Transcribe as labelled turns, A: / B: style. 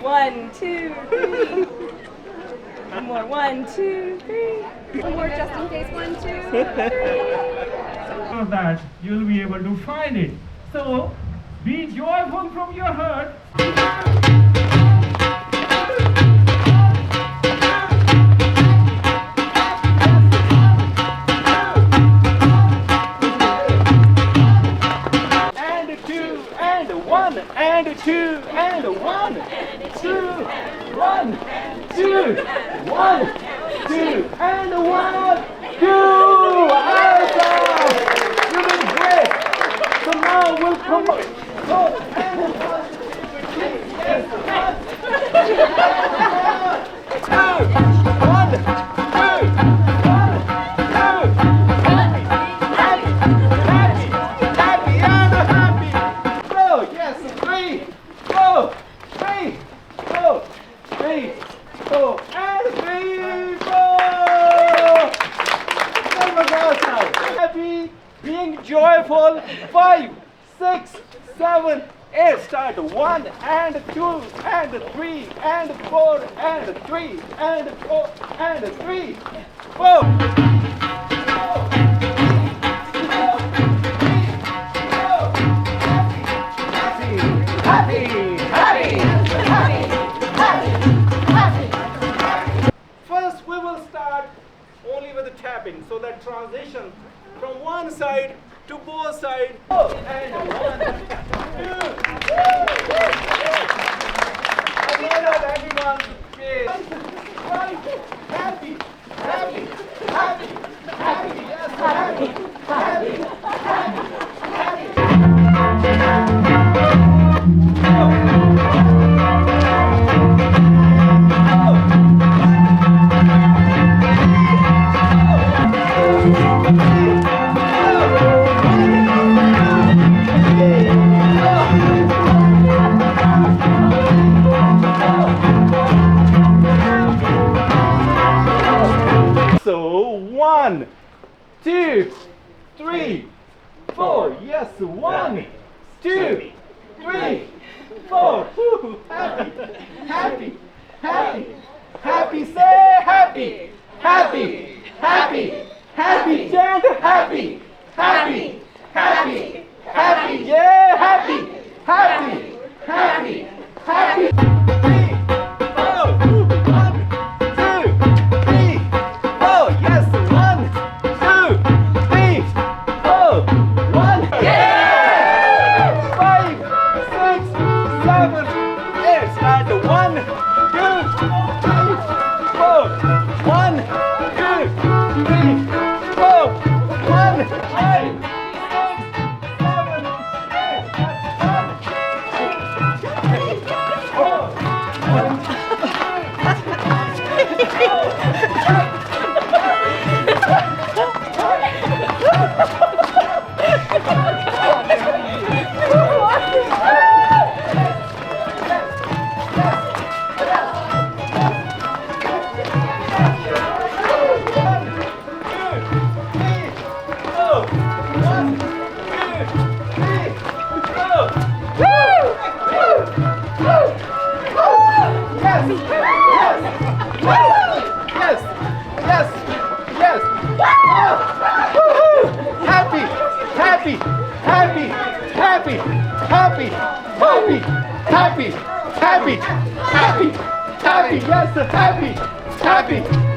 A: 1, 2, 3. One more. 1, 2, 3.
B: One more just in case. 1, 2, 3.
C: So that you'll be able to find it. So be joyful from your heart. And 2 and 1 and 2 and 1 2 1 2 1 2 and 1 2. Awesome! You did great. So now we'll come up. So and 1 yes, 5, 6, 7, 8. Start 1 and 2 and 3 and 4 and 3 and 4 and 3, 4. First, we will start only with the tapping, so that transition from one side to both sides. Oh, and 1, 2. Again, everyone, right. Happy, happy, happy, happy, yes, happy, happy, happy, happy. So 1, 2, 3, 4. Yes, 1, 2, 3, 4. Woo, happy, happy, happy, happy. Say happy, happy, happy, happy. Chant happy, happy, happy, happy. Yeah, happy, happy, happy, happy. 3, 4. Woo, 1, 2, 3, 4. Yes, 1, 2, 3, 4. 1. Yeah! 5, 6, 7, 8. Start 1, 2, 3, 4. 1, 2, 3, 4. 1, 5, 6, 7, happy, happy, happy, happy, yes, happy, happy.